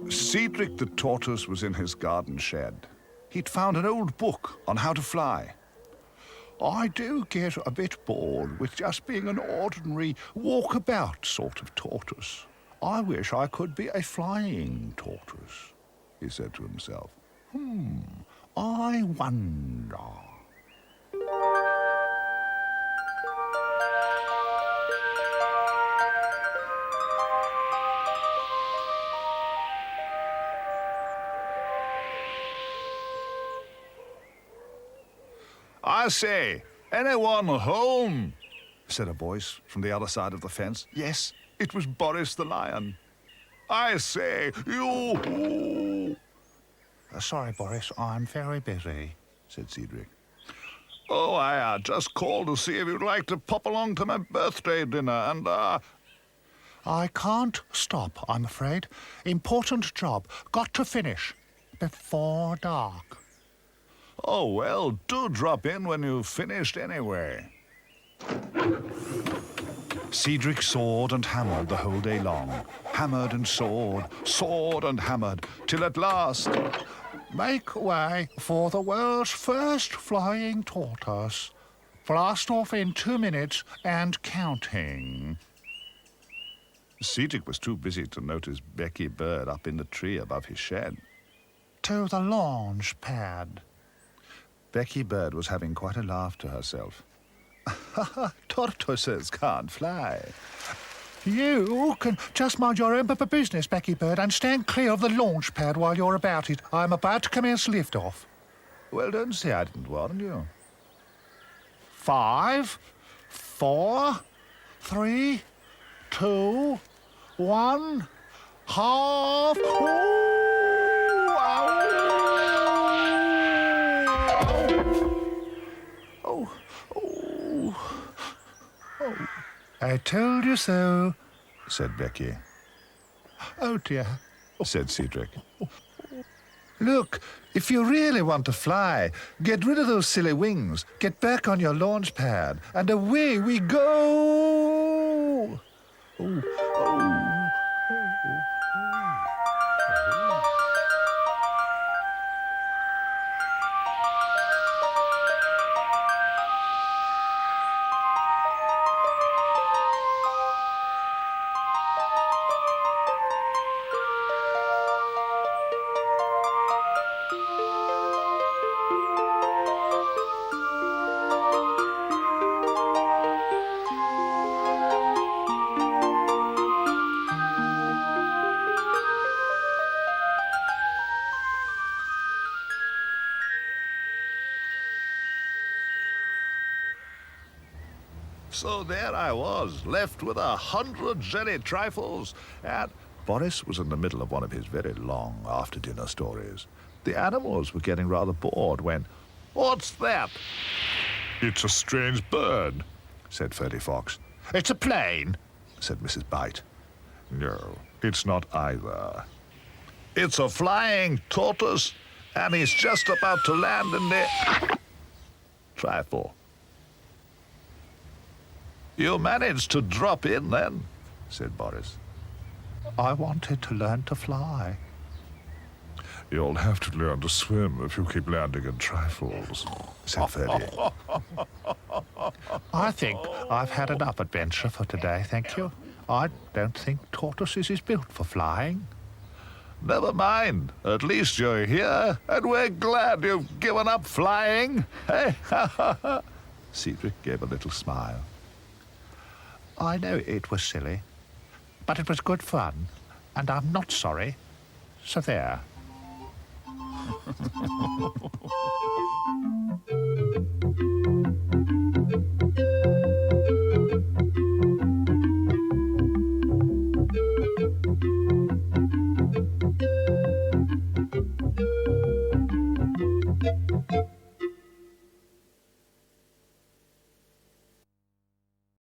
Cedric the Tortoise was in his garden shed. He'd found an old book on how to fly. I do get a bit bored with just being an ordinary walkabout sort of tortoise. I wish I could be a flying tortoise, he said to himself. I wonder. I say, anyone home? Said a voice from the other side of the fence. Yes, it was Boris the Lion. I say, you... Sorry, Boris, I'm very busy, said Cedric. Oh, I just called to see if you'd like to pop along to my birthday dinner and, I can't stop, I'm afraid. Important job. Got to finish. Before dark. Oh, well, do drop in when you've finished anyway. Cedric sawed and hammered the whole day long. Hammered and sawed, sawed and hammered, till at last... Make way for the world's first flying tortoise. Blast off in 2 minutes and counting. Cedric was too busy to notice Becky Bird up in the tree above his shed. To the launch pad. Becky Bird was having quite a laugh to herself. Tortoises can't fly. You can just mind your own business, Becky Bird, and stand clear of the launch pad while you're about it. I'm about to commence liftoff. Well, don't say I didn't warn you. 5, 4, 3, 2, 1, half... I told you so, said Becky. Oh, dear, said Cedric. Look, if you really want to fly, get rid of those silly wings, get back on your launch pad, and away we go! So there I was, left with 100 jelly trifles, and Boris was in the middle of one of his very long after-dinner stories. The animals were getting rather bored when... What's that? It's a strange bird, said Ferdy Fox. It's a plane, said Mrs. Bytte. No, it's not either. It's a flying tortoise, and he's just about to land in the... Trifle. You managed to drop in, then, said Boris. I wanted to learn to fly. You'll have to learn to swim if you keep landing in trifles, said Ferdy. I think I've had enough adventure for today, thank you. I don't think tortoises is built for flying. Never mind. At least you're here, and we're glad you've given up flying. Hey, Cedric gave a little smile. I know it was silly, but it was good fun, and I'm not sorry. So there.